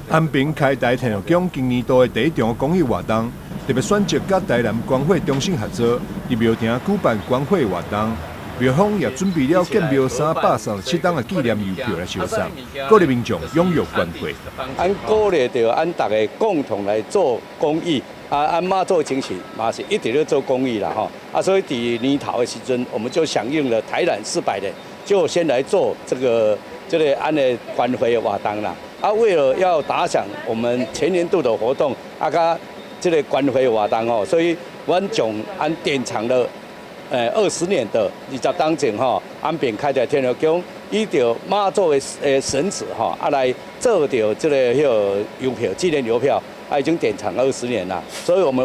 安平开台体育奖今年度的第一场公益活动，特别选择甲台南光会中心合作，伫庙埕举办光会活动。庙方也准备了建庙337档的纪念邮票来销售，鼓励民众踊跃捐会。俺鼓励着俺大家共同来做公益。俺妈做情形嘛是一直在做公益啦吼，所以伫年头的时阵，我们就响应了台南400人，就先来做这个俺的捐会活动啦。为了要打响我们全年度的活动，甲这个捐会活动吼，所以阮将俺典藏了20年的20档前吼，安平开台天后宫依照妈祖的神旨吼，来做着迄个邮票纪念邮票。已经典藏20年了，所以我们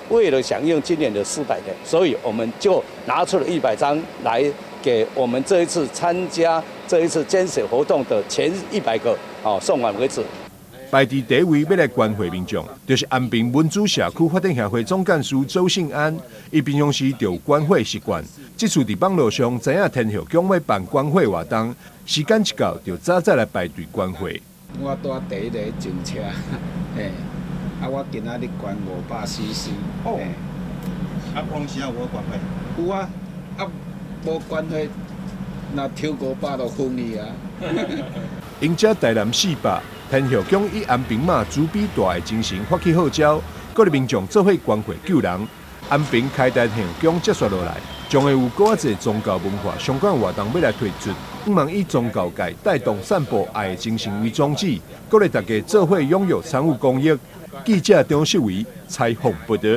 为了响应今年的400人，所以我们就拿出了100张来给我们这一次参加这一次捐血活动的前100个送完为止。排第第一位要来捐会民众，就是安平文珠社区发展协会总干事周信安。伊平常时就有捐会习惯，这次伫网络上知影天后宫要办捐会活动，时间一到就早来排队捐会。我住第一个上车，我今仔日捐500cc。哦。公司有无捐会？有啊，无捐会，那超500就分你啊。迎接台南400，天后宫以安平妈祖比大的精神发起号召，鼓励民众做伙捐会救人。安平开台天后宫接续落来，将会有更侪宗教文化相关活动要来推出。希望以宗教界带动散播爱的精神为宗旨，鼓励大家做伙踊跃参与公益。记者张世伟采访报道。